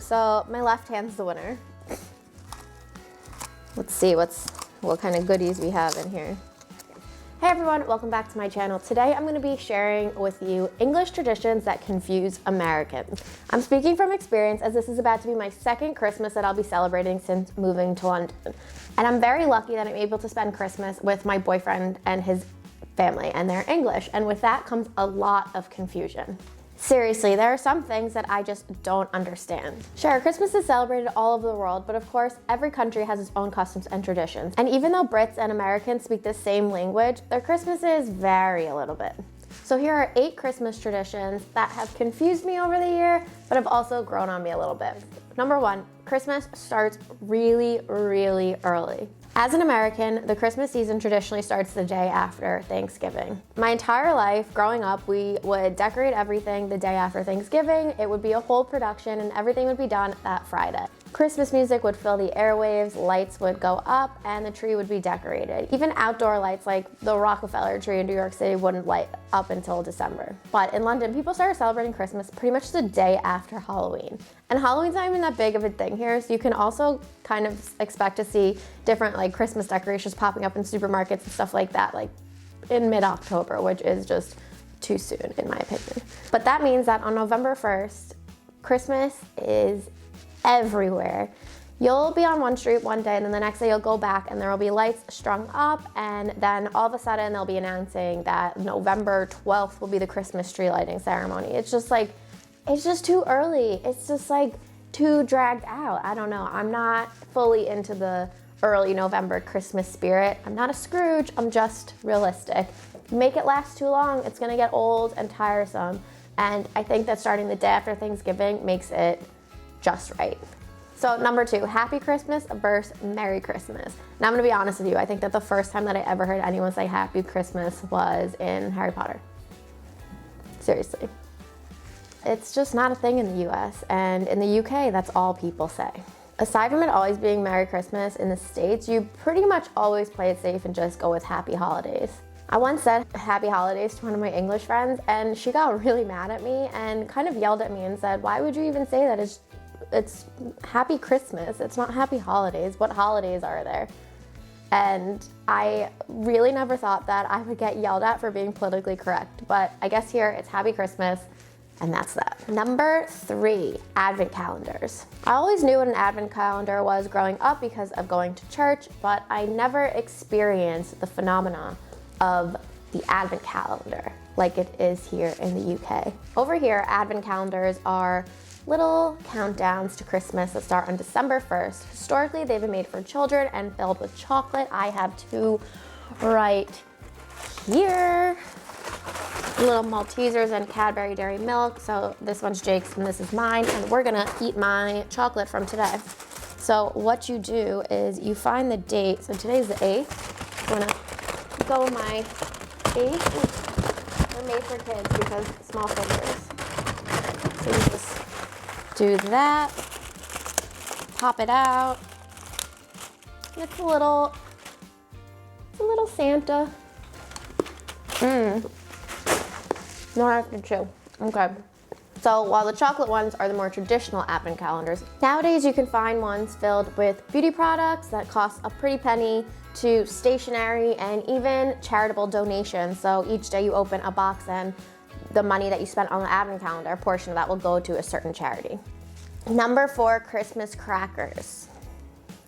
So my left hand's the winner. Let's see what kind of goodies we have in here. Hey everyone, welcome back to my channel. Today I'm going to be sharing with you English traditions that confuse Americans. I'm speaking from experience as this is about to be my second Christmas that I'll be celebrating since moving to London. And I'm very lucky that I'm able to spend Christmas with my boyfriend and his family, and they're English. And with that comes a lot of confusion. Seriously, there are some things that I just don't understand. Sure, Christmas is celebrated all over the world, but of course, every country has its own customs and traditions. And even though Brits and Americans speak the same language, their Christmases vary a little bit. So here are 8 Christmas traditions that have confused me over the year, but have also grown on me a little bit. Number 1, Christmas starts really, really early. As an American, the Christmas season traditionally starts the day after Thanksgiving. My entire life growing up, we would decorate everything the day after Thanksgiving. It would be a whole production and everything would be done that Friday. Christmas music would fill the airwaves, lights would go up, and the tree would be decorated. Even outdoor lights like the Rockefeller tree in New York City wouldn't light up until December. But in London, people started celebrating Christmas pretty much the day after Halloween. And Halloween's not even that big of a thing here, so you can also kind of expect to see different like Christmas decorations popping up in supermarkets and stuff like that, like in mid-October, which is just too soon in my opinion. But that means that on November 1st, Christmas is everywhere. You'll be on one street one day and then the next day you'll go back and there will be lights strung up, and then all of a sudden they'll be announcing that November 12th will be the Christmas tree lighting ceremony. It's just like, it's just too early. It's just like too dragged out. I don't know. I'm not fully into the early November Christmas spirit. I'm not a Scrooge, I'm just realistic. Make it last too long, it's gonna get old and tiresome. And I think that starting the day after Thanksgiving makes it just right. So number 2, Happy Christmas versus Merry Christmas. Now I'm gonna be honest with you, I think that the first time that I ever heard anyone say Happy Christmas was in Harry Potter. Seriously. It's just not a thing in the US, and in the UK, that's all people say. Aside from it always being Merry Christmas in the States, you pretty much always play it safe and just go with Happy Holidays. I once said Happy Holidays to one of my English friends, and she got really mad at me and kind of yelled at me and said, why would you even say that? It's Happy Christmas, it's not Happy Holidays. What holidays are there? And I really never thought that I would get yelled at for being politically correct, but I guess here it's Happy Christmas, and that's that. Number 3, Advent calendars. I always knew what an Advent calendar was growing up because of going to church, but I never experienced the phenomena of the Advent calendar like it is here in the UK. Over here, Advent calendars are little countdowns to Christmas that start on December 1st. Historically, they've been made for children and filled with chocolate. I have 2 right here. Little Maltesers and Cadbury Dairy Milk. So this one's Jake's and this is mine, and we're gonna eat my chocolate from today. So what you do is you find the date. So today's the 8th. I'm gonna go with my 8th. They're made for kids because small fingers. So you just do that, pop it out. And it's a little Santa. No, I have to chew. Okay. So while the chocolate ones are the more traditional Advent calendars, nowadays you can find ones filled with beauty products that cost a pretty penny, to stationery and even charitable donations. So each day you open a box and the money that you spent on the Advent calendar, a portion of that will go to a certain charity. Number 4, Christmas crackers.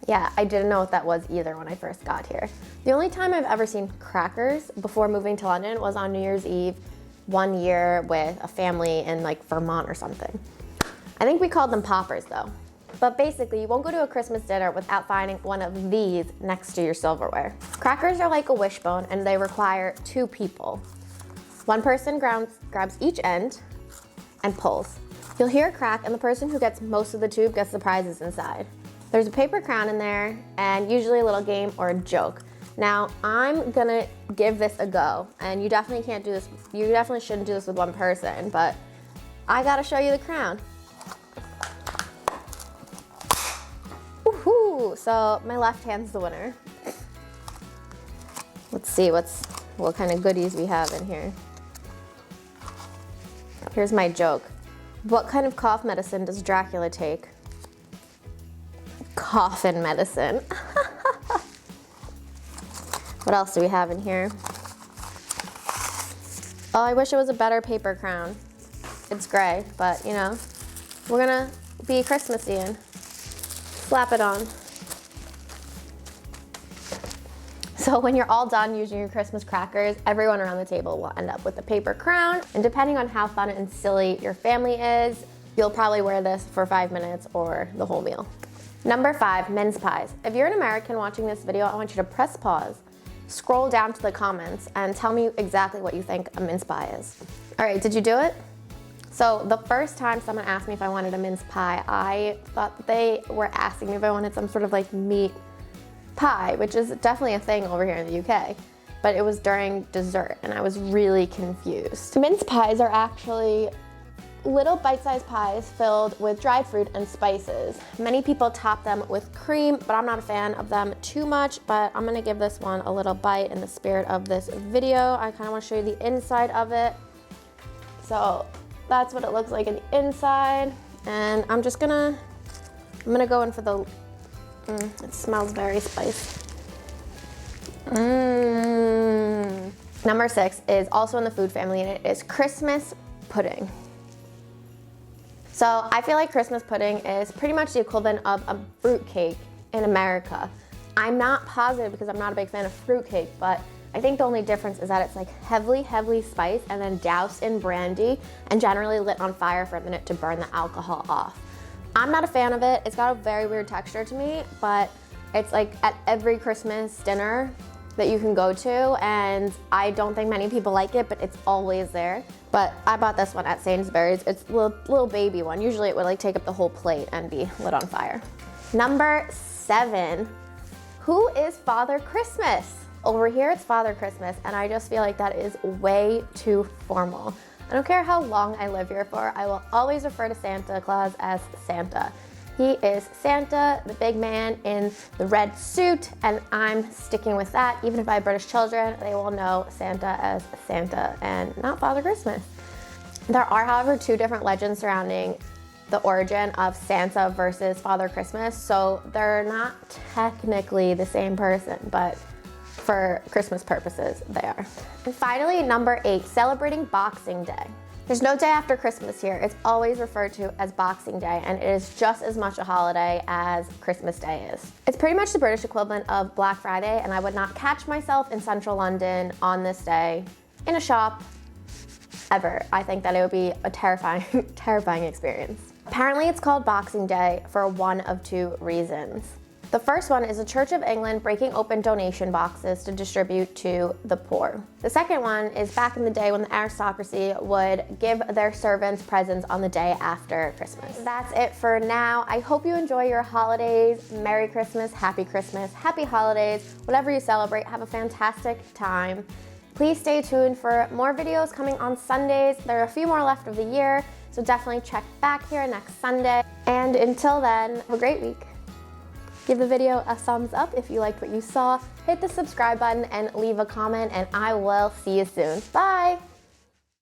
Yeah, I didn't know what that was either when I first got here. The only time I've ever seen crackers before moving to London was on New Year's Eve one year with a family in like Vermont or something. I think we called them poppers though. But basically, you won't go to a Christmas dinner without finding one of these next to your silverware. Crackers are like a wishbone and they require 2 people. One person grabs each end and pulls. You'll hear a crack and the person who gets most of the tube gets the prizes inside. There's a paper crown in there and usually a little game or a joke. Now, I'm gonna give this a go, and you definitely can't do this, you definitely shouldn't do this with one person, but I gotta show you the crown. Woohoo! So my left hand's the winner. Let's see what kind of goodies we have in here. Here's my joke. What kind of cough medicine does Dracula take? coffin medicine. What else do we have in here? Oh, I wish it was a better paper crown. It's gray, but you know, we're gonna be Christmassy and slap it on. So when you're all done using your Christmas crackers, everyone around the table will end up with a paper crown. And depending on how fun and silly your family is, you'll probably wear this for 5 minutes or the whole meal. Number 5, mince pies. If you're an American watching this video, I want you to press pause, scroll down to the comments, and tell me exactly what you think a mince pie is. All right, did you do it? So the first time someone asked me if I wanted a mince pie, I thought that they were asking me if I wanted some sort of like meat pie, which is definitely a thing over here in the UK, but it was during dessert and I was really confused. Mince pies are actually little bite-sized pies filled with dried fruit and spices. Many people top them with cream, but I'm not a fan of them too much, but I'm gonna give this one a little bite in the spirit of this video. I kind of want to show you the inside of it. So that's what it looks like in the inside, and I'm gonna go in for the it smells very spicy. Number 6 is also in the food family, and it is Christmas pudding. So I feel like Christmas pudding is pretty much the equivalent of a fruitcake in America. I'm not positive because I'm not a big fan of fruitcake, but I think the only difference is that it's like heavily spiced and then doused in brandy and generally lit on fire for a minute to burn the alcohol off. I'm not a fan of it. It's got a very weird texture to me, but it's like at every Christmas dinner that you can go to, and I don't think many people like it, but it's always there. But I bought this one at Sainsbury's. It's a little baby one. Usually it would like take up the whole plate and be lit on fire. Number 7, who is Father Christmas? Over here it's Father Christmas, and I just feel like that is way too formal. I don't care how long I live here for, I will always refer to Santa Claus as Santa. He is Santa, the big man in the red suit, and I'm sticking with that. Even if I have British children, they will know Santa as Santa and not Father Christmas. There are, however, 2 different legends surrounding the origin of Santa versus Father Christmas, so they're not technically the same person, but for Christmas purposes, they are. And finally, number 8, celebrating Boxing Day. There's no day after Christmas here. It's always referred to as Boxing Day, and it is just as much a holiday as Christmas Day is. It's pretty much the British equivalent of Black Friday, and I would not catch myself in central London on this day in a shop ever. I think that it would be a terrifying experience. Apparently it's called Boxing Day for one of 2 reasons. The first one is the Church of England breaking open donation boxes to distribute to the poor. The second one is back in the day when the aristocracy would give their servants presents on the day after Christmas. That's it for now. I hope you enjoy your holidays. Merry Christmas, happy holidays, whatever you celebrate, have a fantastic time. Please stay tuned for more videos coming on Sundays. There are a few more left of the year, so definitely check back here next Sunday. And until then, have a great week. Give the video a thumbs up if you liked what you saw, hit the subscribe button and leave a comment, and I will see you soon. Bye!